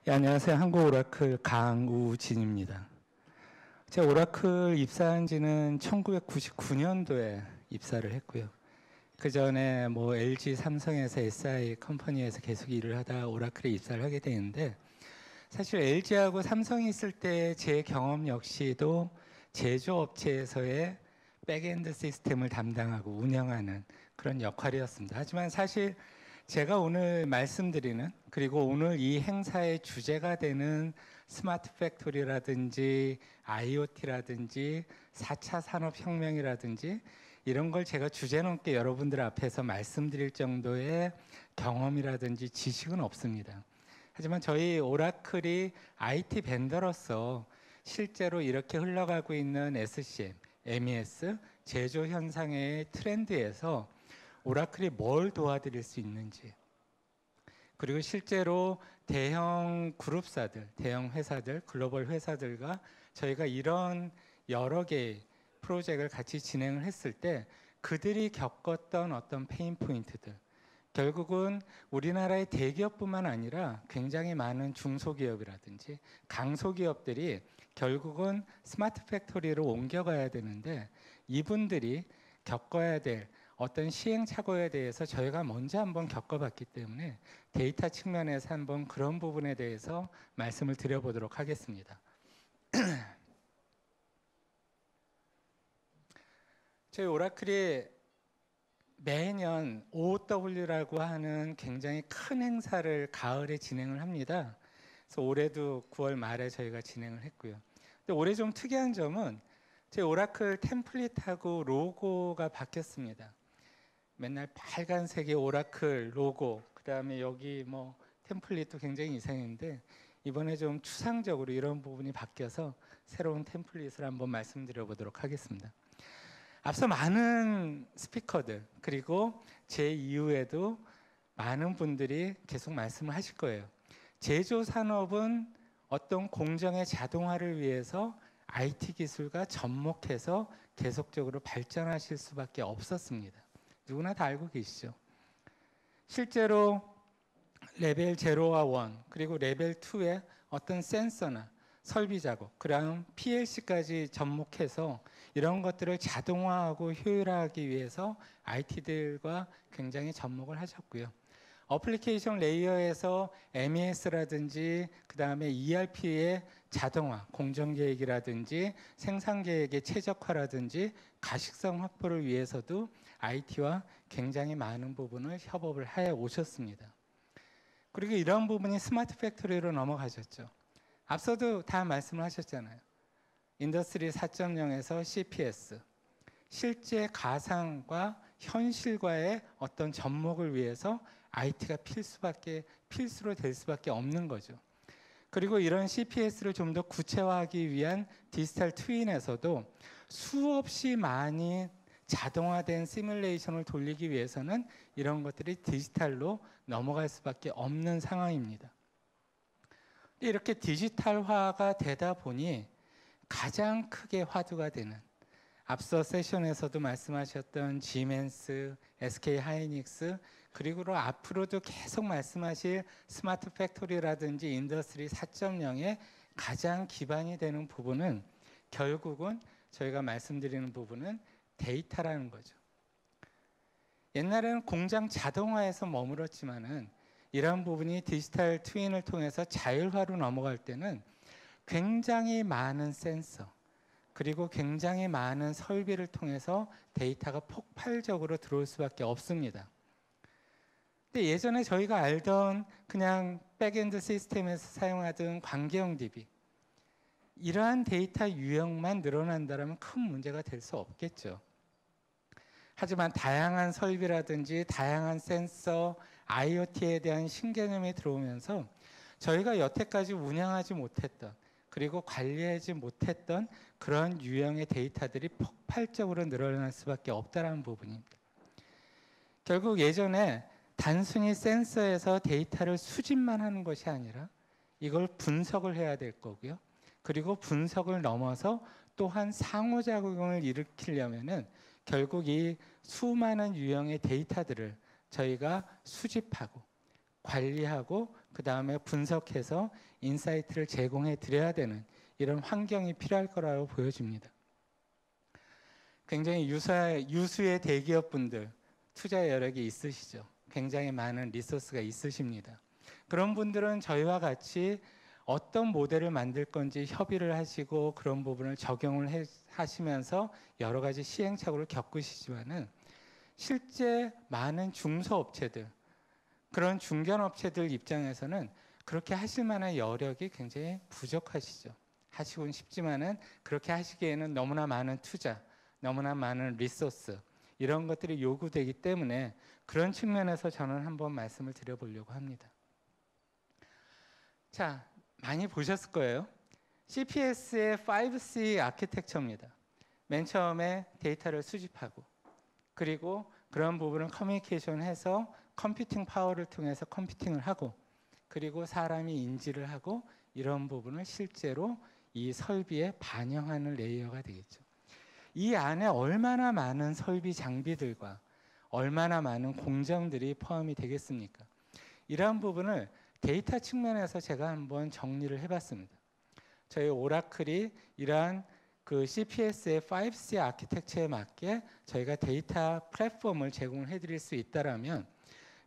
예, 안녕하세요. 한국 오라클 강우진입니다. 제가 오라클 입사한 지는 1999년도에 입사를 했고요. 그 전에 뭐 LG, 삼성에서 SI 컴퍼니에서 계속 일을 하다 오라클에 입사를 하게 되는데, 사실 LG하고 삼성이 있을 때 제 경험 역시도 제조업체에서의 백엔드 시스템을 담당하고 운영하는 그런 역할이었습니다. 하지만 사실 제가 오늘 말씀드리는, 그리고 오늘 이 행사의 주제가 되는 스마트 팩토리라든지 IoT라든지 4차 산업혁명이라든지 이런 걸 제가 주제 넘게 여러분들 앞에서 말씀드릴 정도의 경험이라든지 지식은 없습니다. 하지만 저희 오라클이 IT 벤더로서 실제로 이렇게 흘러가고 있는 SCM, MES, 제조 현상의 트렌드에서 오라클이 뭘 도와드릴 수 있는지, 그리고 실제로 대형 그룹사들, 대형 회사들, 글로벌 회사들과 저희가 이런 여러 개의 프로젝트를 같이 진행을 했을 때 그들이 겪었던 어떤 페인 포인트들, 결국은 우리나라의 대기업뿐만 아니라 굉장히 많은 중소기업이라든지 강소기업들이 결국은 스마트 팩토리로 옮겨가야 되는데, 이분들이 겪어야 될 어떤 시행착오에 대해서 저희가 먼저 한번 겪어봤기 때문에 데이터 측면에서 한번 그런 부분에 대해서 말씀을 드려보도록 하겠습니다. 저희 오라클이 매년 OW라고 하는 굉장히 큰 행사를 가을에 진행을 합니다. 그래서 올해도 9월 말에 저희가 진행을 했고요. 근데 올해 좀 특이한 점은 저희 오라클 템플릿하고 로고가 바뀌었습니다. 맨날 빨간색의 오라클 로고, 그 다음에 여기 뭐 템플릿도 굉장히 이상했는데 이번에 좀 추상적으로 이런 부분이 바뀌어서 새로운 템플릿을 한번 말씀드려 보도록 하겠습니다. 앞서 많은 스피커들, 그리고 제 이후에도 많은 분들이 계속 말씀을 하실 거예요. 제조 산업은 어떤 공정의 자동화를 위해서 IT 기술과 접목해서 계속적으로 발전하실 수밖에 없었습니다. 누구나 다 알고 계시죠. 실제로 레벨 0와 1, 그리고 레벨 2의 어떤 센서나 설비 작업, 그다음 PLC까지 접목해서 이런 것들을 자동화하고 효율화하기 위해서 IT들과 굉장히 접목을 하셨고요. 어플리케이션 레이어에서 MES라든지 그 다음에 ERP의 자동화, 공정계획이라든지 생산계획의 최적화라든지 가식성 확보를 위해서도 IT와 굉장히 많은 부분을 협업을 해 오셨습니다. 그리고 이런 부분이 스마트 팩토리로 넘어가셨죠. 앞서도 다 말씀을 하셨잖아요. 인더스트리 4.0에서 CPS, 실제 가상과 현실과의 어떤 접목을 위해서 IT가 필수로 될 수밖에 없는 거죠. 그리고 이런 CPS를 좀 더 구체화하기 위한 디지털 트윈에서도 수없이 많이 자동화된 시뮬레이션을 돌리기 위해서는 이런 것들이 디지털로 넘어갈 수밖에 없는 상황입니다. 이렇게 디지털화가 되다 보니 가장 크게 화두가 되는, 앞서 세션에서도 말씀하셨던 지멘스, SK 하이닉스, 그리고 앞으로도 계속 말씀하실 스마트 팩토리라든지 인더스트리 4.0의 가장 기반이 되는 부분은 결국은 저희가 말씀드리는 부분은 데이터라는 거죠. 옛날에는 공장 자동화에서 머물렀지만은 이런 부분이 디지털 트윈을 통해서 자율화로 넘어갈 때는 굉장히 많은 센서, 그리고 굉장히 많은 설비를 통해서 데이터가 폭발적으로 들어올 수밖에 없습니다. 근데 예전에 저희가 알던 그냥 백엔드 시스템에서 사용하던 관계형 DB, 이러한 데이터 유형만 늘어난다면 큰 문제가 될 수 없겠죠. 하지만 다양한 설비라든지 다양한 센서, IoT에 대한 신개념이 들어오면서 저희가 여태까지 운영하지 못했던, 그리고 관리하지 못했던 그런 유형의 데이터들이 폭발적으로 늘어날 수밖에 없다는 부분입니다. 결국 예전에 단순히 센서에서 데이터를 수집만 하는 것이 아니라 이걸 분석을 해야 될 거고요. 그리고 분석을 넘어서 또한 상호작용을 일으키려면은 결국 이 수많은 유형의 데이터들을 저희가 수집하고 관리하고 그 다음에 분석해서 인사이트를 제공해 드려야 되는 이런 환경이 필요할 거라고 보여집니다. 굉장히 유수의 대기업분들 투자 여력이 있으시죠. 굉장히 많은 리소스가 있으십니다. 그런 분들은 저희와 같이 어떤 모델을 만들 건지 협의를 하시고 그런 부분을 적용을 하시면서 여러 가지 시행착오를 겪으시지만은 실제 많은 중소업체들, 그런 중견업체들 입장에서는 그렇게 하실 만한 여력이 굉장히 부족하시죠. 하시곤 싶지만은 그렇게 하시기에는 너무나 많은 투자, 너무나 많은 리소스 이런 것들이 요구되기 때문에 그런 측면에서 저는 한번 말씀을 드려보려고 합니다. 자, 많이 보셨을 거예요. CPS의 5C 아키텍처입니다. 맨 처음에 데이터를 수집하고 그리고 그런 부분을 커뮤니케이션해서 컴퓨팅 파워를 통해서 컴퓨팅을 하고 그리고 사람이 인지를 하고 이런 부분을 실제로 이 설비에 반영하는 레이어가 되겠죠. 이 안에 얼마나 많은 설비 장비들과 얼마나 많은 공정들이 포함이 되겠습니까? 이러한 부분을 데이터 측면에서 제가 한번 정리를 해봤습니다. 저희 오라클이 이러한 그 CPS의 5C 아키텍처에 맞게 저희가 데이터 플랫폼을 제공을 해드릴 수 있다라면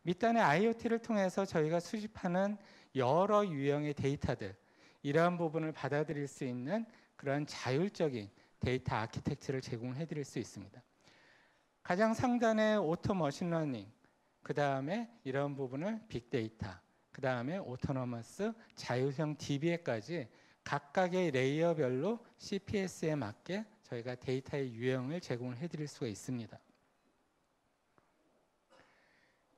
밑단의 IoT를 통해서 저희가 수집하는 여러 유형의 데이터들 이러한 부분을 받아들일 수 있는 그런 자율적인 데이터 아키텍처를 제공해 드릴 수 있습니다. 가장 상단에 오토 머신러닝, 그 다음에 이런 부분을 빅데이터, 그 다음에 오토노머스, 자율형 DB에까지 각각의 레이어별로 CPS에 맞게 저희가 데이터의 유형을 제공을 해드릴 수가 있습니다.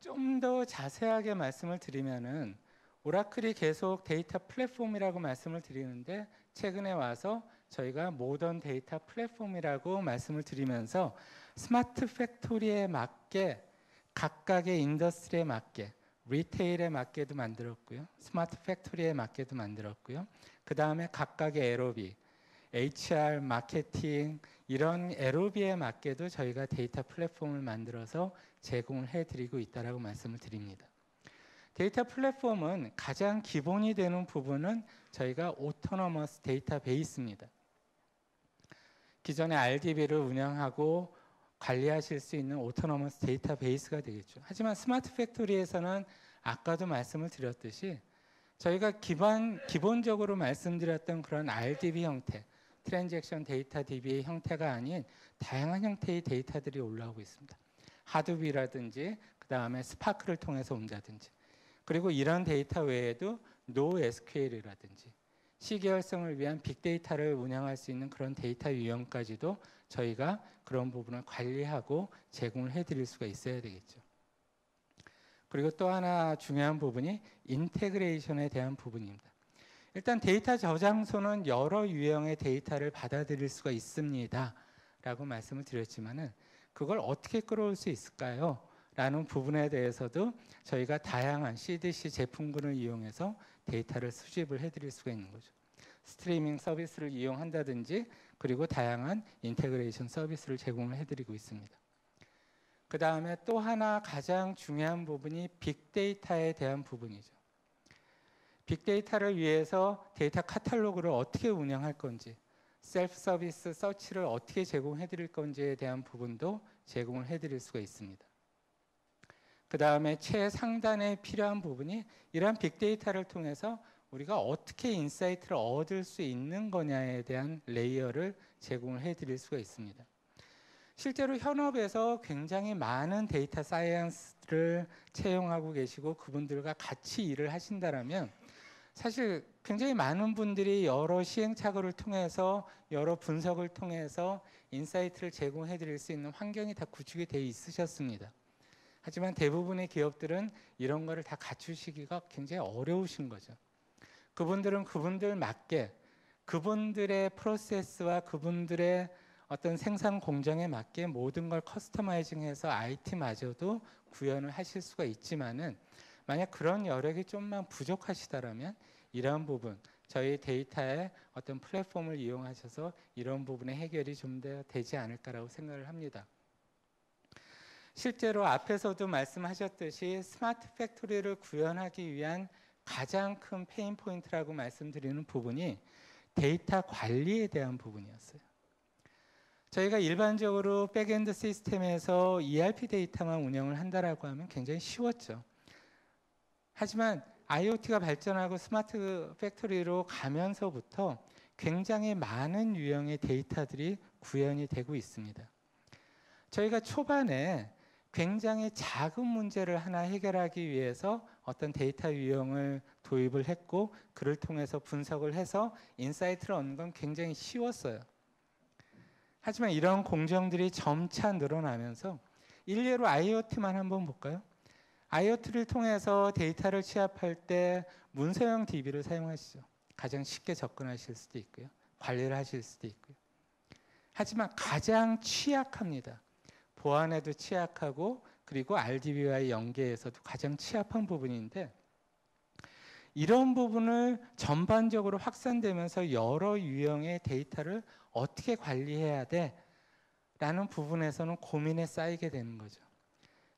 좀 더 자세하게 말씀을 드리면은 오라클이 계속 데이터 플랫폼이라고 말씀을 드리는데 최근에 와서 저희가 모던 데이터 플랫폼이라고 말씀을 드리면서 스마트 팩토리에 맞게 각각의 인더스트리에 맞게 리테일에 맞게도 만들었고요. 스마트 팩토리에 맞게도 만들었고요. 그 다음에 각각의 에로비, HR, 마케팅 이런 에로비에 맞게도 저희가 데이터 플랫폼을 만들어서 제공을 해드리고 있다라고 말씀을 드립니다. 데이터 플랫폼은 가장 기본이 되는 부분은 저희가 오토노머스 데이터베이스입니다. 기존의 RDB를 운영하고 관리하실 수 있는 오토노머스 데이터베이스가 되겠죠. 하지만 스마트 팩토리에서는 아까도 말씀을 드렸듯이 저희가 기본적으로 말씀드렸던 그런 RDB 형태, 트랜잭션 데이터 DB의 형태가 아닌 다양한 형태의 데이터들이 올라오고 있습니다. 하드비라든지 그 다음에 스파크를 통해서 온다든지 그리고 이런 데이터 외에도 NoSQL이라든지 시계열성을 위한 빅데이터를 운영할 수 있는 그런 데이터 유형까지도 저희가 그런 부분을 관리하고 제공을 해드릴 수가 있어야 되겠죠. 그리고 또 하나 중요한 부분이 인테그레이션에 대한 부분입니다. 일단 데이터 저장소는 여러 유형의 데이터를 받아들일 수가 있습니다 라고 말씀을 드렸지만은 그걸 어떻게 끌어올 수 있을까요? 라는 부분에 대해서도 저희가 다양한 CDC 제품군을 이용해서 데이터를 수집을 해드릴 수가 있는 거죠. 스트리밍 서비스를 이용한다든지 그리고 다양한 인테그레이션 서비스를 제공을 해드리고 있습니다. 그 다음에 또 하나 가장 중요한 부분이 빅데이터에 대한 부분이죠. 빅데이터를 위해서 데이터 카탈로그를 어떻게 운영할 건지 셀프 서비스 서치를 어떻게 제공해 드릴 건지에 대한 부분도 제공을 해드릴 수가 있습니다. 그 다음에 최상단에 필요한 부분이 이러한 빅데이터를 통해서 우리가 어떻게 인사이트를 얻을 수 있는 거냐에 대한 레이어를 제공을 해드릴 수가 있습니다. 실제로 현업에서 굉장히 많은 데이터 사이언스를 채용하고 계시고 그분들과 같이 일을 하신다면 사실 굉장히 많은 분들이 여러 시행착오를 통해서 여러 분석을 통해서 인사이트를 제공해 드릴 수 있는 환경이 다 구축이 되어 있으셨습니다. 하지만 대부분의 기업들은 이런 거를 다 갖추시기가 굉장히 어려우신 거죠. 그분들은 그분들 맞게 그분들의 프로세스와 그분들의 어떤 생산 공정에 맞게 모든 걸 커스터마이징해서 IT마저도 구현을 하실 수가 있지만은 만약 그런 여력이 좀만 부족하시다라면 이런 부분 저희 데이터의 어떤 플랫폼을 이용하셔서 이런 부분의 해결이 좀 더 되지 않을까라고 생각을 합니다. 실제로 앞에서도 말씀하셨듯이 스마트 팩토리를 구현하기 위한 가장 큰 페인 포인트라고 말씀드리는 부분이 데이터 관리에 대한 부분이었어요. 저희가 일반적으로 백엔드 시스템에서 ERP 데이터만 운영을 한다라고 하면 굉장히 쉬웠죠. 하지만 IoT가 발전하고 스마트 팩토리로 가면서부터 굉장히 많은 유형의 데이터들이 구현이 되고 있습니다. 저희가 초반에 굉장히 작은 문제를 하나 해결하기 위해서 어떤 데이터 유형을 도입을 했고 그를 통해서 분석을 해서 인사이트를 얻는 건 굉장히 쉬웠어요. 하지만 이런 공정들이 점차 늘어나면서 일례로 IoT만 한번 볼까요? IoT를 통해서 데이터를 취합할 때 문서형 DB를 사용하시죠. 가장 쉽게 접근하실 수도 있고요. 관리를 하실 수도 있고요. 하지만 가장 취약합니다. 보안에도 취약하고 그리고 RDB와의 연계에서도 가장 취약한 부분인데 이런 부분을 전반적으로 확산되면서 여러 유형의 데이터를 어떻게 관리해야 돼? 라는 부분에서는 고민에 쌓이게 되는 거죠.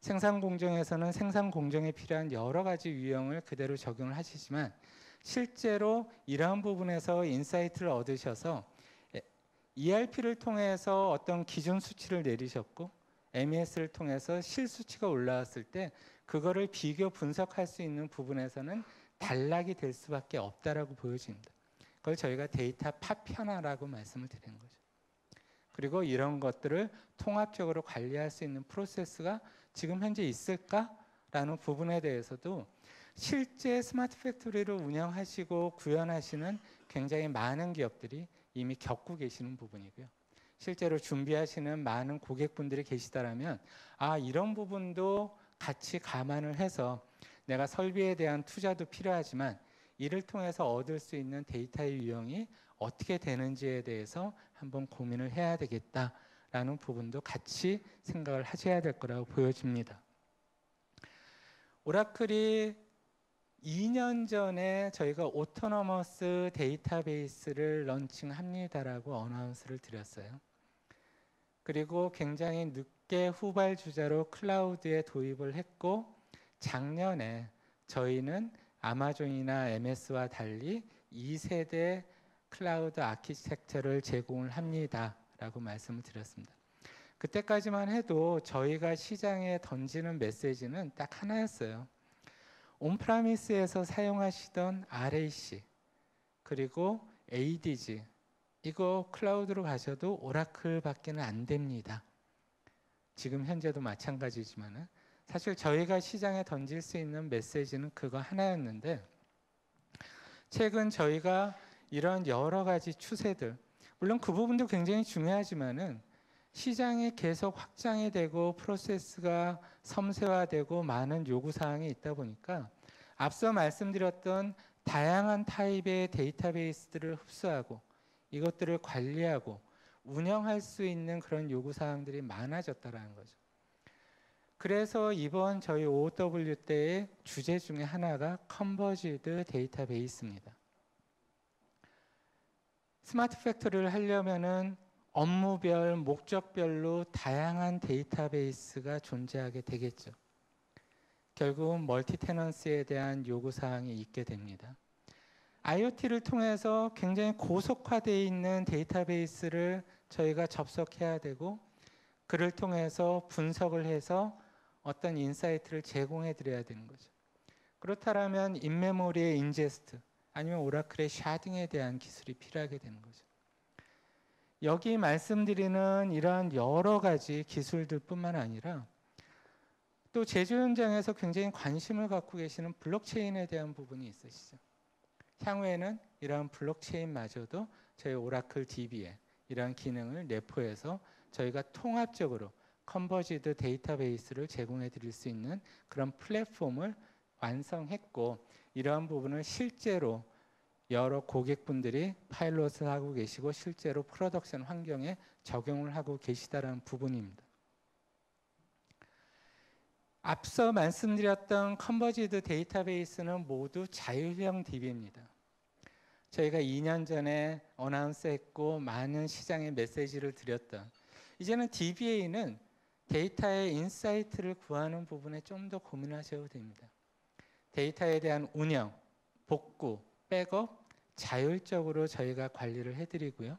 생산 공정에서는 생산 공정에 필요한 여러 가지 유형을 그대로 적용을 하시지만 실제로 이러한 부분에서 인사이트를 얻으셔서 ERP를 통해서 어떤 기준 수치를 내리셨고 MES를 통해서 실수치가 올라왔을 때 그거를 비교 분석할 수 있는 부분에서는 단락이 될 수밖에 없다라고 보여집니다. 그걸 저희가 데이터 파편화라고 말씀을 드리는 거죠. 그리고 이런 것들을 통합적으로 관리할 수 있는 프로세스가 지금 현재 있을까라는 부분에 대해서도 실제 스마트 팩토리를 운영하시고 구현하시는 굉장히 많은 기업들이 이미 겪고 계시는 부분이고요. 실제로 준비하시는 많은 고객분들이 계시다라면 이런 부분도 같이 감안을 해서 내가 설비에 대한 투자도 필요하지만 이를 통해서 얻을 수 있는 데이터의 유형이 어떻게 되는지에 대해서 한번 고민을 해야 되겠다라는 부분도 같이 생각을 하셔야 될 거라고 보여집니다. 오라클이 2년 전에 저희가 오토노머스 데이터베이스를 런칭합니다라고 어나운스를 드렸어요. 그리고 굉장히 늦게 후발주자로 클라우드에 도입을 했고 작년에 저희는 아마존이나 MS와 달리 2세대 클라우드 아키텍처를 제공을 합니다라고 말씀을 드렸습니다. 그때까지만 해도 저희가 시장에 던지는 메시지는 딱 하나였어요. 온프라미스에서 사용하시던 RAC 그리고 ADG 이거 클라우드로 가셔도 오라클밖에는 안 됩니다. 지금 현재도 마찬가지지만은 사실 저희가 시장에 던질 수 있는 메시지는 그거 하나였는데 최근 저희가 이런 여러 가지 추세들 물론 그 부분도 굉장히 중요하지만은 시장이 계속 확장이 되고 프로세스가 섬세화되고 많은 요구사항이 있다 보니까 앞서 말씀드렸던 다양한 타입의 데이터베이스들을 흡수하고 이것들을 관리하고 운영할 수 있는 그런 요구사항들이 많아졌다는 거죠. 그래서 이번 저희 OW 때의 주제 중에 하나가 컨버지드 데이터베이스입니다. 스마트 팩토리를 하려면은 업무별, 목적별로 다양한 데이터베이스가 존재하게 되겠죠. 결국은 멀티 테넌시에 대한 요구사항이 있게 됩니다. IoT를 통해서 굉장히 고속화되어 있는 데이터베이스를 저희가 접속해야 되고 그를 통해서 분석을 해서 어떤 인사이트를 제공해 드려야 되는 거죠. 그렇다면 인메모리의 인제스트 아니면 오라클의 샤딩에 대한 기술이 필요하게 되는 거죠. 여기 말씀드리는 이러한 여러 가지 기술들 뿐만 아니라 또 제조 현장에서 굉장히 관심을 갖고 계시는 블록체인에 대한 부분이 있으시죠. 향후에는 이러한 블록체인마저도 저희 오라클 DB에 이러한 기능을 내포해서 저희가 통합적으로 컨버지드 데이터베이스를 제공해 드릴 수 있는 그런 플랫폼을 완성했고 이러한 부분을 실제로 여러 고객분들이 파일럿을 하고 계시고 실제로 프로덕션 환경에 적용을 하고 계시다라는 부분입니다. 앞서 말씀드렸던 컨버지드 데이터베이스는 모두 자율형 DB입니다. 저희가 2년 전에 어나운스했고 많은 시장에 메시지를 드렸던 이제는 DBA는 데이터의 인사이트를 구하는 부분에 좀 더 고민하셔도 됩니다. 데이터에 대한 운영, 복구, 백업 자율적으로 저희가 관리를 해드리고요.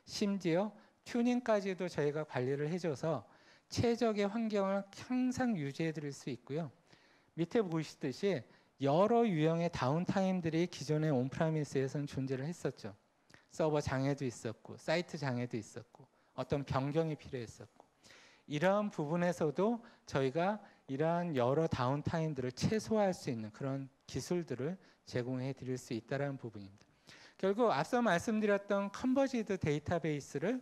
심지어 튜닝까지도 저희가 관리를 해줘서 최적의 환경을 항상 유지해 드릴 수 있고요. 밑에 보시듯이 여러 유형의 다운타임들이 기존의 온프라미스에서는 존재를 했었죠. 서버 장애도 있었고 사이트 장애도 있었고 어떤 변경이 필요했었고 이러한 부분에서도 저희가 이러한 여러 다운타임들을 최소화할 수 있는 그런 기술들을 제공해 드릴 수 있다는 부분입니다. 결국 앞서 말씀드렸던 컨버지드 데이터베이스를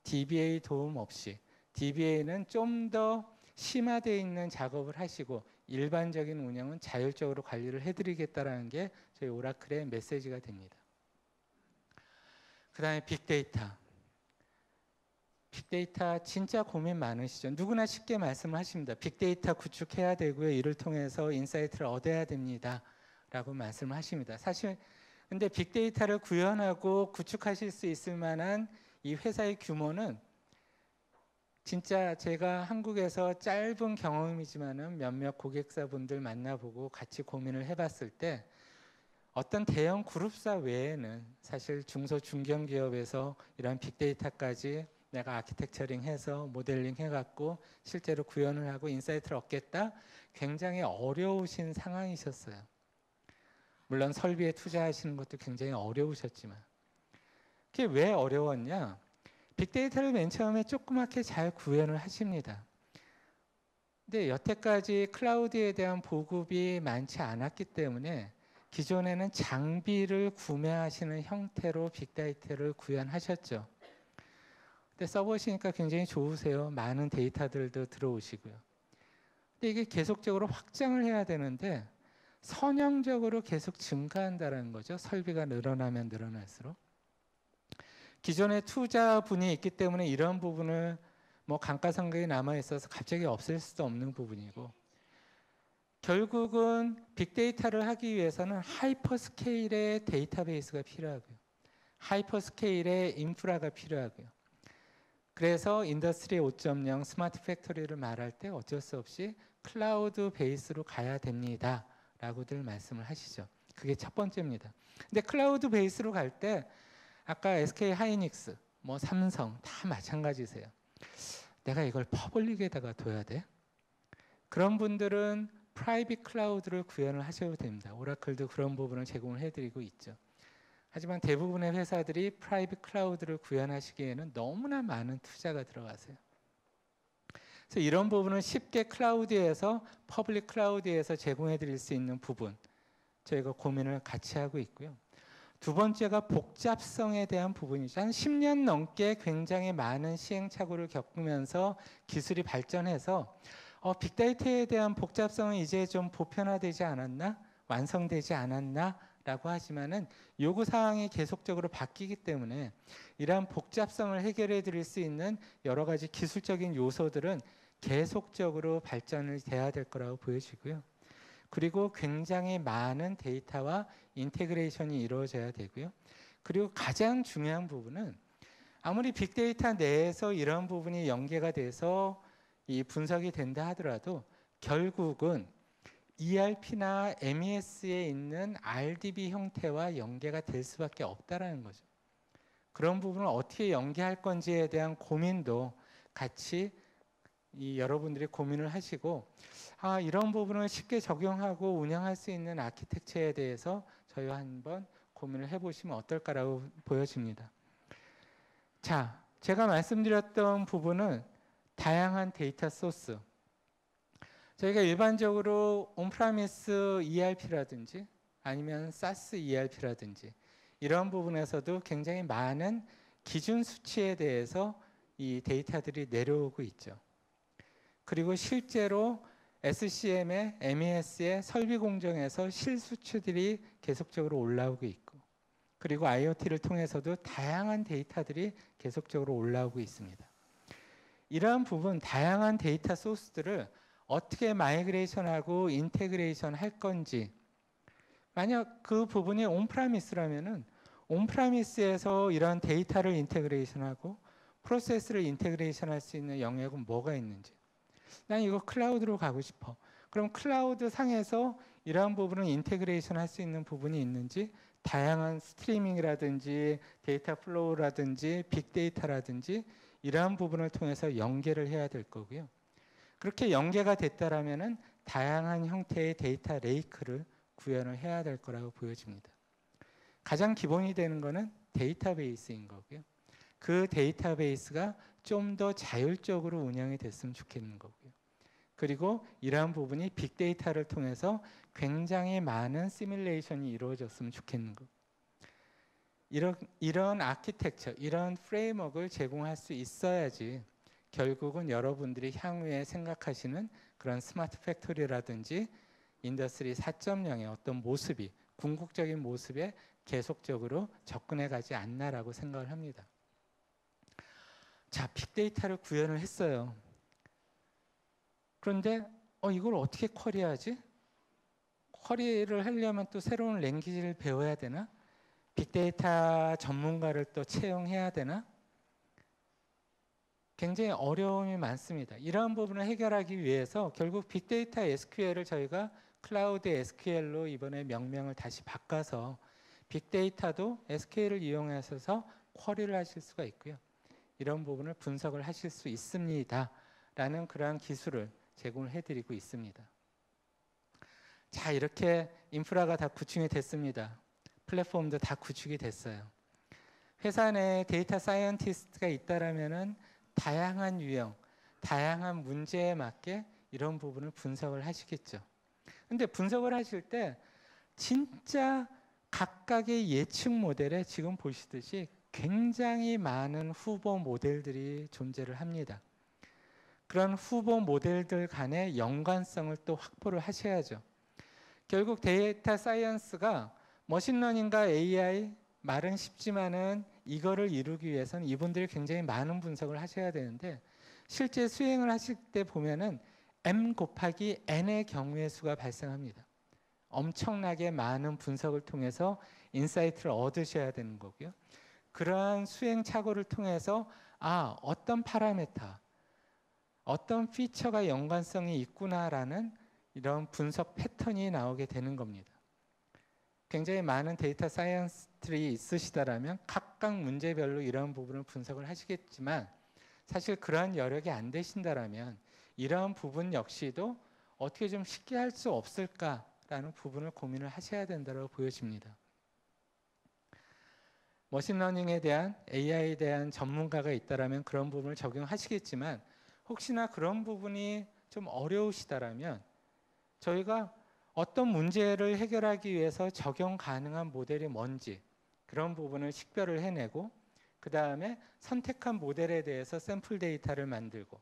DBA 도움 없이 DBA는 좀 더 심화되어 있는 작업을 하시고 일반적인 운영은 자율적으로 관리를 해드리겠다라는 게 저희 오라클의 메시지가 됩니다. 그 다음에 빅데이터. 빅데이터 진짜 고민 많으시죠? 누구나 쉽게 말씀을 하십니다. 빅데이터 구축해야 되고요. 이를 통해서 인사이트를 얻어야 됩니다. 라고 말씀을 하십니다. 사실 근데 빅데이터를 구현하고 구축하실 수 있을 만한 이 회사의 규모는 진짜 제가 한국에서 짧은 경험이지만은 몇몇 고객사분들 만나보고 같이 고민을 해봤을 때 어떤 대형 그룹사 외에는 사실 중소 중견기업에서 이런 빅데이터까지 내가 아키텍처링 해서 모델링 해갖고 실제로 구현을 하고 인사이트를 얻겠다? 굉장히 어려우신 상황이셨어요. 물론 설비에 투자하시는 것도 굉장히 어려우셨지만 그게 왜 어려웠냐? 빅데이터를 맨 처음에 조그맣게 잘 구현을 하십니다. 근데 여태까지 클라우드에 대한 보급이 많지 않았기 때문에 기존에는 장비를 구매하시는 형태로 빅데이터를 구현하셨죠. 근데 써보시니까 굉장히 좋으세요. 많은 데이터들도 들어오시고요. 근데 이게 계속적으로 확장을 해야 되는데 선형적으로 계속 증가한다는 거죠. 설비가 늘어나면 늘어날수록. 기존에 투자분이 있기 때문에 이런 부분을 뭐 감가상각이 남아 있어서 갑자기 없앨 수도 없는 부분이고 결국은 빅데이터를 하기 위해서는 하이퍼스케일의 데이터베이스가 필요하고요. 하이퍼스케일의 인프라가 필요하고요. 그래서 인더스트리 5.0 스마트 팩토리를 말할 때 어쩔 수 없이 클라우드 베이스로 가야 됩니다. 라고들 말씀을 하시죠. 그게 첫 번째입니다. 근데 클라우드 베이스로 갈 때 아까 SK 하이닉스, 뭐 삼성 다 마찬가지세요. 내가 이걸 퍼블릭에다가 둬야 돼? 그런 분들은 프라이빗 클라우드를 구현을 하셔도 됩니다. 오라클도 그런 부분을 제공을 해드리고 있죠. 하지만 대부분의 회사들이 프라이빗 클라우드를 구현하시기에는 너무나 많은 투자가 들어가세요. 그래서 이런 부분을 쉽게 클라우드에서 퍼블릭 클라우드에서 제공해 드릴 수 있는 부분 저희가 고민을 같이 하고 있고요. 두 번째가 복잡성에 대한 부분이죠. 한 10년 넘게 굉장히 많은 시행착오를 겪으면서 기술이 발전해서 빅데이터에 대한 복잡성은 이제 좀 보편화되지 않았나? 완성되지 않았나? 라고 하지만은 요구사항이 계속적으로 바뀌기 때문에 이러한 복잡성을 해결해 드릴 수 있는 여러 가지 기술적인 요소들은 계속적으로 발전을 돼야 될 거라고 보여지고요. 그리고 굉장히 많은 데이터와 인테그레이션이 이루어져야 되고요. 그리고 가장 중요한 부분은 아무리 빅데이터 내에서 이런 부분이 연계가 돼서 이 분석이 된다 하더라도 결국은 ERP나 MES에 있는 RDB 형태와 연계가 될 수밖에 없다라는 거죠. 그런 부분을 어떻게 연계할 건지에 대한 고민도 같이 여러분들이 고민을 하시고 이런 부분을 쉽게 적용하고 운영할 수 있는 아키텍처에 대해서 저희와 한번 고민을 해보시면 어떨까라고 보여집니다. 자, 제가 말씀드렸던 부분은 다양한 데이터 소스. 저희가 일반적으로 온프라미스 ERP라든지 아니면 SaaS ERP라든지 이런 부분에서도 굉장히 많은 기준 수치에 대해서 이 데이터들이 내려오고 있죠. 그리고 실제로 SCM의 MES의 설비 공정에서 실수치들이 계속적으로 올라오고 있고 그리고 IoT를 통해서도 다양한 데이터들이 계속적으로 올라오고 있습니다. 이러한 부분, 다양한 데이터 소스들을 어떻게 마이그레이션하고 인테그레이션 할 건지 만약 그 부분이 온프라미스라면은 온프라미스에서 이런 데이터를 인테그레이션하고 프로세스를 인테그레이션 할 수 있는 영역은 뭐가 있는지 난 이거 클라우드로 가고 싶어. 그럼 클라우드 상에서 이러한 부분은 인테그레이션 할 수 있는 부분이 있는지, 다양한 스트리밍이라든지 데이터 플로우라든지 빅데이터라든지 이러한 부분을 통해서 연계를 해야 될 거고요. 그렇게 연계가 됐다라면은 다양한 형태의 데이터 레이크를 구현을 해야 될 거라고 보여집니다. 가장 기본이 되는 거는 데이터베이스인 거고요. 그 데이터베이스가 좀 더 자율적으로 운영이 됐으면 좋겠는 거고요. 그리고 이러한 부분이 빅데이터를 통해서 굉장히 많은 시뮬레이션이 이루어졌으면 좋겠는 거. 이런 아키텍처, 이런 프레임워크를 제공할 수 있어야지 결국은 여러분들이 향후에 생각하시는 그런 스마트 팩토리라든지 인더스트리 4.0의 어떤 모습이, 궁극적인 모습에 계속적으로 접근해 가지 않나라고 생각을 합니다. 자, 빅데이터를 구현을 했어요. 그런데 이걸 어떻게 쿼리하지? 쿼리를 하려면 또 새로운 랭귀지를 배워야 되나? 빅데이터 전문가를 또 채용해야 되나? 굉장히 어려움이 많습니다. 이러한 부분을 해결하기 위해서 결국 빅데이터 SQL을 저희가 클라우드 SQL로 이번에 명명을 다시 바꿔서 빅데이터도 SQL을 이용하셔서 쿼리를 하실 수가 있고요. 이런 부분을 분석을 하실 수 있습니다. 라는 그러한 기술을 제공을 해드리고 있습니다. 자, 이렇게 인프라가 다 구축이 됐습니다. 플랫폼도 다 구축이 됐어요. 회사 내에 데이터 사이언티스트가 있다라면은 다양한 유형, 다양한 문제에 맞게 이런 부분을 분석을 하시겠죠. 근데 분석을 하실 때 진짜 각각의 예측 모델에 지금 보시듯이 굉장히 많은 후보 모델들이 존재를 합니다. 그런 후보 모델들 간의 연관성을 또 확보를 하셔야죠. 결국 데이터 사이언스가 머신러닝과 AI, 말은 쉽지만은 이거를 이루기 위해서는 이분들이 굉장히 많은 분석을 하셔야 되는데 실제 수행을 하실 때 보면은 M 곱하기 N의 경우의 수가 발생합니다. 엄청나게 많은 분석을 통해서 인사이트를 얻으셔야 되는 거고요. 그러한 수행착오를 통해서 어떤 파라미터, 어떤 피처가 연관성이 있구나라는 이런 분석 패턴이 나오게 되는 겁니다. 굉장히 많은 데이터 사이언스들이 있으시다라면 각각 문제별로 이런 부분을 분석을 하시겠지만 사실 그러한 여력이 안 되신다라면 이러한 부분 역시도 어떻게 좀 쉽게 할 수 없을까라는 부분을 고민을 하셔야 된다고 보여집니다. 머신러닝에 대한 AI에 대한 전문가가 있다라면 그런 부분을 적용하시겠지만 혹시나 그런 부분이 좀 어려우시다라면 저희가 어떤 문제를 해결하기 위해서 적용 가능한 모델이 뭔지 그런 부분을 식별을 해내고 그 다음에 선택한 모델에 대해서 샘플 데이터를 만들고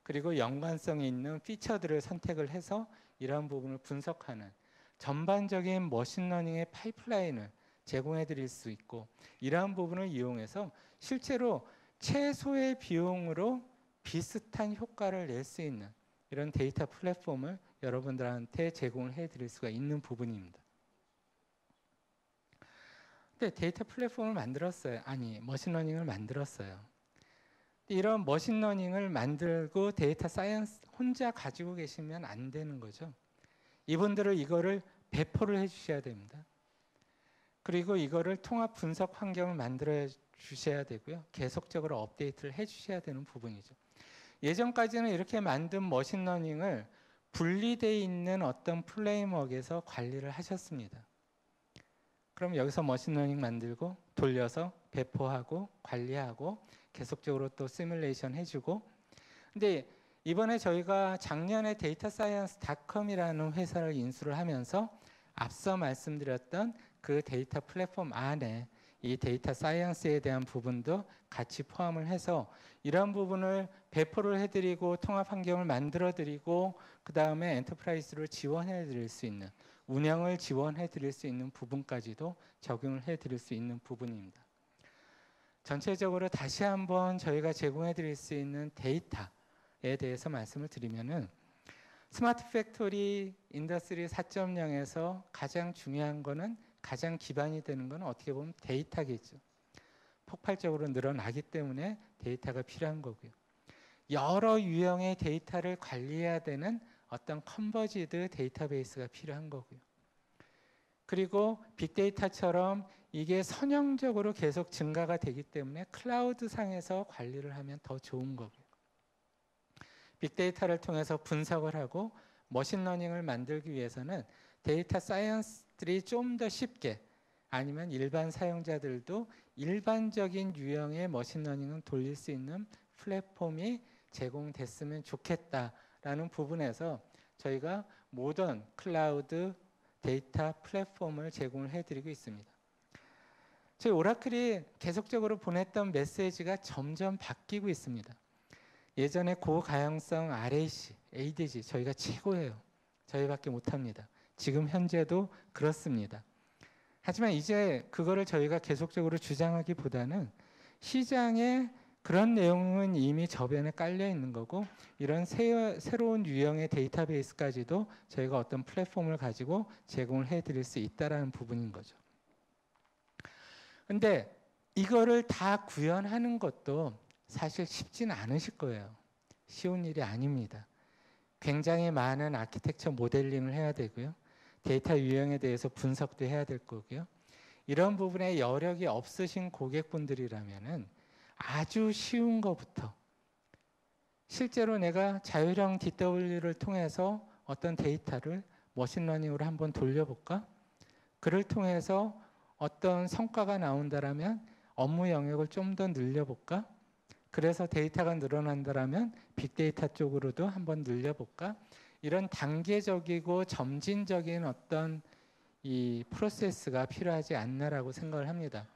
그리고 연관성이 있는 피처들을 선택을 해서 이러한 부분을 분석하는 전반적인 머신러닝의 파이프라인을 제공해 드릴 수 있고 이러한 부분을 이용해서 실제로 최소의 비용으로 비슷한 효과를 낼 수 있는 이런 데이터 플랫폼을 여러분들한테 제공을 해드릴 수가 있는 부분입니다. 근데 데이터 플랫폼을 만들었어요. 아니, 머신러닝을 만들었어요. 이런 머신러닝을 만들고 데이터 사이언스 혼자 가지고 계시면 안 되는 거죠. 이분들을 이거를 배포를 해주셔야 됩니다. 그리고 이거를 통합 분석 환경을 만들어 주셔야 되고요. 계속적으로 업데이트를 해주셔야 되는 부분이죠. 예전까지는 이렇게 만든 머신러닝을 분리되어 있는 어떤 프레임워크에서 관리를 하셨습니다. 그럼 여기서 머신러닝 만들고 돌려서 배포하고 관리하고 계속적으로 또 시뮬레이션 해주고 근데 이번에 저희가 작년에 데이터 사이언스.com이라는 회사를 인수를 하면서 앞서 말씀드렸던 그 데이터 플랫폼 안에 이 데이터 사이언스에 대한 부분도 같이 포함을 해서 이런 부분을 배포를 해드리고 통합 환경을 만들어드리고 그 다음에 엔터프라이즈를 지원해드릴 수 있는 운영을 지원해드릴 수 있는 부분까지도 적용을 해드릴 수 있는 부분입니다. 전체적으로 다시 한번 저희가 제공해드릴 수 있는 데이터에 대해서 말씀을 드리면은 스마트 팩토리 인더스트리 4.0에서 가장 중요한 거는 가장 기반이 되는 건 어떻게 보면 데이터겠죠. 폭발적으로 늘어나기 때문에 데이터가 필요한 거고요. 여러 유형의 데이터를 관리해야 되는 어떤 컨버지드 데이터베이스가 필요한 거고요. 그리고 빅데이터처럼 이게 선형적으로 계속 증가가 되기 때문에 클라우드 상에서 관리를 하면 더 좋은 거고요. 빅데이터를 통해서 분석을 하고 머신러닝을 만들기 위해서는 데이터 사이언스들이 좀 더 쉽게, 아니면 일반 사용자들도 일반적인 유형의 머신러닝을 돌릴 수 있는 플랫폼이 제공됐으면 좋겠다라는 부분에서 저희가 모던 클라우드 데이터 플랫폼을 제공을 해드리고 있습니다. 저희 오라클이 계속적으로 보냈던 메시지가 점점 바뀌고 있습니다. 예전에 고가용성 RAC, ADG 저희가 최고예요. 저희밖에 못합니다. 지금 현재도 그렇습니다. 하지만 이제 그거를 저희가 계속적으로 주장하기보다는 시장에 그런 내용은 이미 저변에 깔려 있는 거고, 이런 새로운 유형의 데이터베이스까지도 저희가 어떤 플랫폼을 가지고 제공을 해드릴 수 있다는 부분인 거죠. 근데 이거를 다 구현하는 것도 사실 쉽지는 않으실 거예요. 쉬운 일이 아닙니다. 굉장히 많은 아키텍처 모델링을 해야 되고요. 데이터 유형에 대해서 분석도 해야 될 거고요. 이런 부분에 여력이 없으신 고객분들이라면은 아주 쉬운 것부터, 실제로 내가 자율형 DW를 통해서 어떤 데이터를 머신러닝으로 한번 돌려볼까? 그를 통해서 어떤 성과가 나온다라면 업무 영역을 좀 더 늘려볼까? 그래서 데이터가 늘어난다라면 빅데이터 쪽으로도 한번 늘려볼까? 이런 단계적이고 점진적인 어떤 이 프로세스가 필요하지 않나라고 생각을 합니다.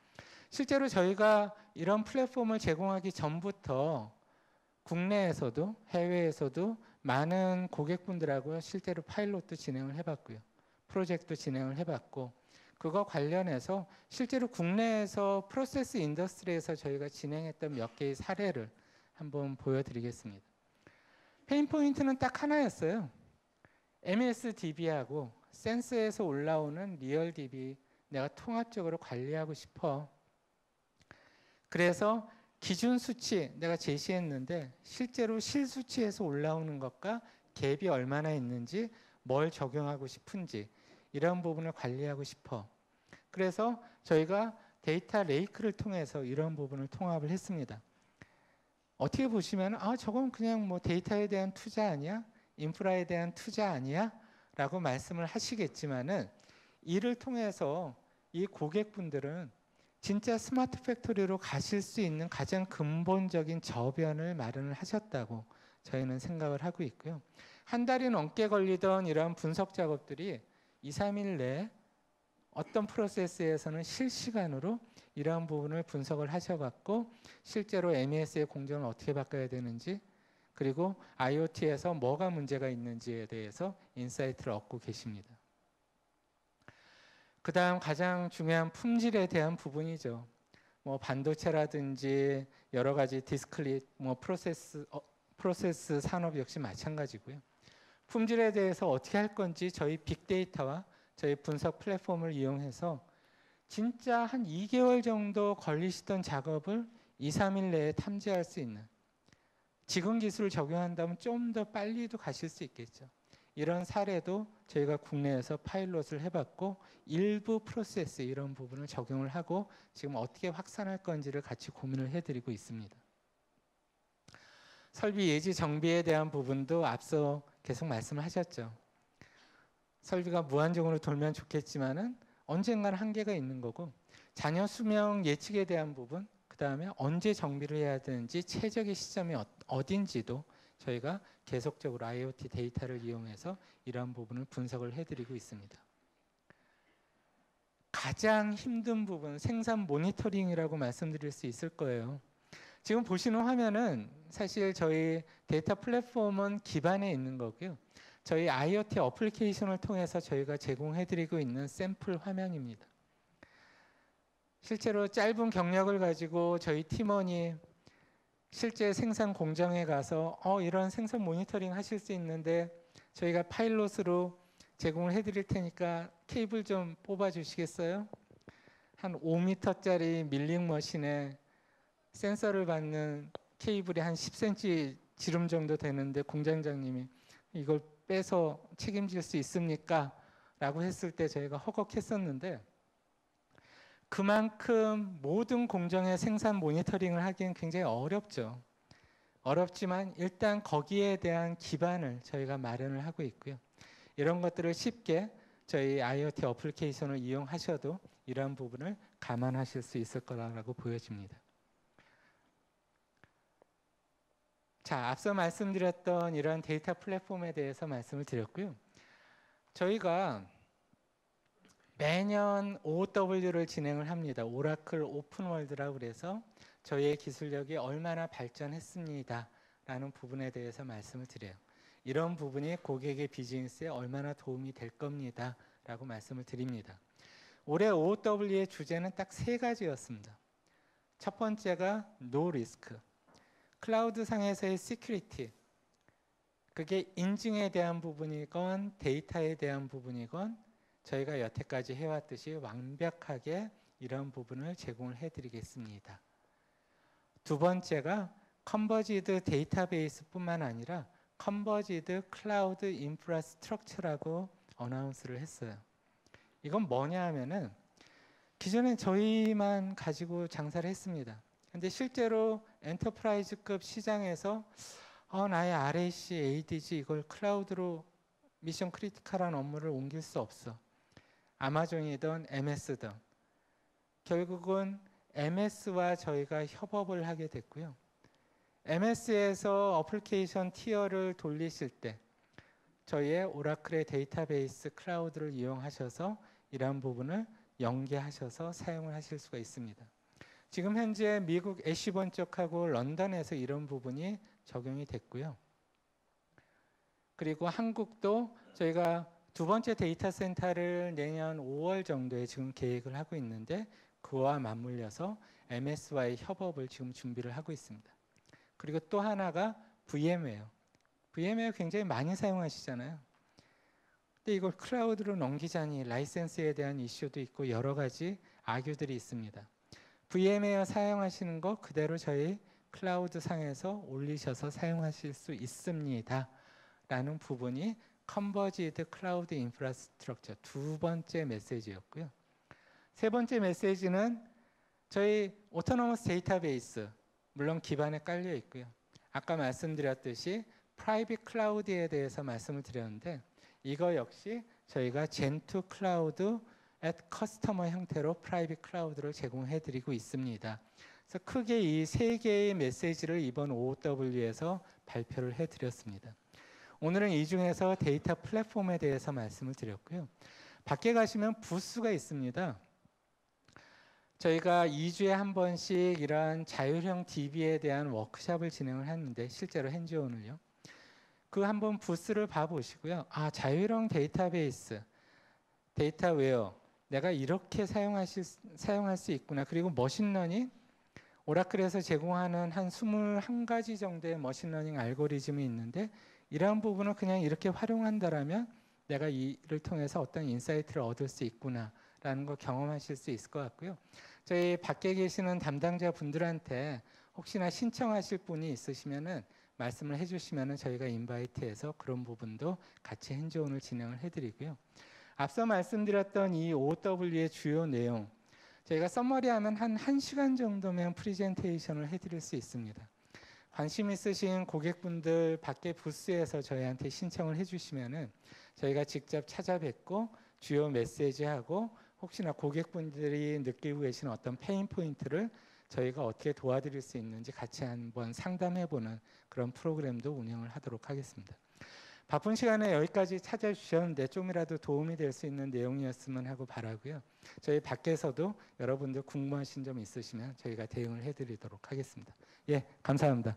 실제로 저희가 이런 플랫폼을 제공하기 전부터 국내에서도 해외에서도 많은 고객분들하고 실제로 파일럿도 진행을 해봤고요. 프로젝트도 진행을 해봤고, 그거 관련해서 실제로 국내에서 프로세스 인더스트리에서 저희가 진행했던 몇 개의 사례를 한번 보여드리겠습니다. 페인 포인트는 딱 하나였어요. MSDB하고 센서에서 올라오는 리얼DB 내가 통합적으로 관리하고 싶어. 그래서 기준 수치 내가 제시했는데 실제로 실수치에서 올라오는 것과 갭이 얼마나 있는지, 뭘 적용하고 싶은지 이런 부분을 관리하고 싶어. 그래서 저희가 데이터 레이크를 통해서 이런 부분을 통합을 했습니다. 어떻게 보시면 저건 그냥 뭐 데이터에 대한 투자 아니야? 인프라에 대한 투자 아니야? 라고 말씀을 하시겠지만은, 이를 통해서 이 고객분들은 진짜 스마트 팩토리로 가실 수 있는 가장 근본적인 저변을 마련을 하셨다고 저희는 생각을 하고 있고요. 한 달이 넘게 걸리던 이러한 분석 작업들이 2, 3일 내에 어떤 프로세스에서는 실시간으로 이러한 부분을 분석을 하셔갖고 실제로 MES의 공정을 어떻게 바꿔야 되는지, 그리고 IoT에서 뭐가 문제가 있는지에 대해서 인사이트를 얻고 계십니다. 그 다음 가장 중요한 품질에 대한 부분이죠. 뭐 반도체라든지 여러 가지 디스크릿, 프로세스 산업 역시 마찬가지고요. 품질에 대해서 어떻게 할 건지 저희 빅데이터와 저희 분석 플랫폼을 이용해서 진짜 한 2개월 정도 걸리시던 작업을 2, 3일 내에 탐지할 수 있는, 지금 기술을 적용한다면 좀 더 빨리도 가실 수 있겠죠. 이런 사례도 저희가 국내에서 파일럿을 해봤고, 일부 프로세스 이런 부분을 적용을 하고 지금 어떻게 확산할 건지를 같이 고민을 해드리고 있습니다. 설비 예지 정비에 대한 부분도 앞서 계속 말씀을 하셨죠. 설비가 무한정으로 돌면 좋겠지만은 언젠가는 한계가 있는 거고, 잔여 수명 예측에 대한 부분, 그 다음에 언제 정비를 해야 되는지 최적의 시점이 어딘지도 저희가 계속적으로 IoT 데이터를 이용해서 이러한 부분을 분석을 해드리고 있습니다. 가장 힘든 부분, 생산 모니터링이라고 말씀드릴 수 있을 거예요. 지금 보시는 화면은 사실 저희 데이터 플랫폼은 기반에 있는 거고요. 저희 IoT 어플리케이션을 통해서 저희가 제공해드리고 있는 샘플 화면입니다. 실제로 짧은 경력을 가지고 저희 팀원이 실제 생산 공장에 가서 이런 생산 모니터링 하실 수 있는데 저희가 파일럿으로 제공을 해드릴 테니까 케이블 좀 뽑아 주시겠어요? 한 5m짜리 밀링 머신에 센서를 받는 케이블이 한 10cm 지름 정도 되는데 공장장님이 이걸 빼서 책임질 수 있습니까? 라고 했을 때 저희가 허걱했었는데 그만큼 모든 공정의 생산 모니터링을 하기엔 굉장히 어렵죠. 어렵지만 일단 거기에 대한 기반을 저희가 마련을 하고 있고요. 이런 것들을 쉽게 저희 IoT 어플리케이션을 이용하셔도 이러한 부분을 감안하실 수 있을 거라고 보여집니다. 자, 앞서 말씀드렸던 이런 데이터 플랫폼에 대해서 말씀을 드렸고요. 저희가 매년 OOW를 진행을 합니다. 오라클 오픈월드라고 그래서 저희의 기술력이 얼마나 발전했습니다 라는 부분에 대해서 말씀을 드려요. 이런 부분이 고객의 비즈니스에 얼마나 도움이 될 겁니다 라고 말씀을 드립니다. 올해 OOW의 주제는 딱 3가지였습니다. 첫 번째가 노 리스크, 클라우드 상에서의 시큐리티, 그게 인증에 대한 부분이건 데이터에 대한 부분이건 저희가 여태까지 해왔듯이 완벽하게 이런 부분을 제공을 해드리겠습니다. 두 번째가 컨버지드 데이터베이스뿐만 아니라 컨버지드 클라우드 인프라스트럭처라고 어나운스를 했어요. 이건 뭐냐 하면은 기존에 저희만 가지고 장사를 했습니다. 근데 실제로 엔터프라이즈급 시장에서 나의 RAC, ADG 이걸 클라우드로 미션 크리티컬한 업무를 옮길 수 없어. 아마존이든 MS든 결국은 MS와 저희가 협업을 하게 됐고요. MS에서 어플리케이션 티어를 돌리실 때 저희의 오라클의 데이터베이스 클라우드를 이용하셔서 이러한 부분을 연계하셔서 사용을 하실 수가 있습니다. 지금 현재 미국 애쉬번 쪽하고 런던에서 이런 부분이 적용이 됐고요. 그리고 한국도 저희가 두 번째 데이터 센터를 내년 5월 정도에 지금 계획을 하고 있는데 그와 맞물려서 MS와의 협업을 지금 준비를 하고 있습니다. 그리고 또 하나가 VM웨어. VM웨어 굉장히 많이 사용하시잖아요. 근데 이걸 클라우드로 넘기자니 라이센스에 대한 이슈도 있고 여러 가지 악유들이 있습니다. VM웨어 사용하시는 거 그대로 저희 클라우드 상에서 올리셔서 사용하실 수 있습니다. 라는 부분이 컨버지드 클라우드 인프라스트럭처 두 번째 메시지였고요. 세 번째 메시지는 저희 오토노머스 데이터베이스 물론 기반에 깔려 있고요. 아까 말씀드렸듯이 프라이빗 클라우드에 대해서 말씀을 드렸는데 이거 역시 저희가 젠2 클라우드 앳 커스터머 형태로 프라이빗 클라우드를 제공해 드리고 있습니다. 그래서 크게 이 세 개의 메시지를 이번 OOW에서 발표를 해 드렸습니다. 오늘은 이 중에서 데이터 플랫폼에 대해서 말씀을 드렸고요. 밖에 가시면 부스가 있습니다. 저희가 2주에 한 번씩 이러한 자율형 DB에 대한 워크숍을 진행을 하는데 실제로 핸즈온을요. 그 한번 부스를 봐보시고요. 자율형 데이터베이스, 데이터웨어 내가 이렇게 사용할 수 있구나. 그리고 머신러닝, 오라클에서 제공하는 한 21가지 정도의 머신러닝 알고리즘이 있는데 이러한 부분을 그냥 이렇게 활용한다라면 내가 이를 통해서 어떤 인사이트를 얻을 수 있구나 라는 걸 경험하실 수 있을 것 같고요. 저희 밖에 계시는 담당자 분들한테 혹시나 신청하실 분이 있으시면은 말씀을 해주시면은 저희가 인바이트해서 그런 부분도 같이 핸즈온을 진행을 해드리고요. 앞서 말씀드렸던 이 OOW의 주요 내용 저희가 서머리하면 한 1시간 정도면 프레젠테이션을 해드릴 수 있습니다. 관심 있으신 고객분들 밖에 부스에서 저희한테 신청을 해주시면은 저희가 직접 찾아뵙고 주요 메시지하고 혹시나 고객분들이 느끼고 계시는 어떤 페인 포인트를 저희가 어떻게 도와드릴 수 있는지 같이 한번 상담해보는 그런 프로그램도 운영을 하도록 하겠습니다. 바쁜 시간에 여기까지 찾아주셨는데 좀이라도 도움이 될 수 있는 내용이었으면 하고 바라고요. 저희 밖에서도 여러분들 궁금하신 점 있으시면 저희가 대응을 해드리도록 하겠습니다. 예, 감사합니다.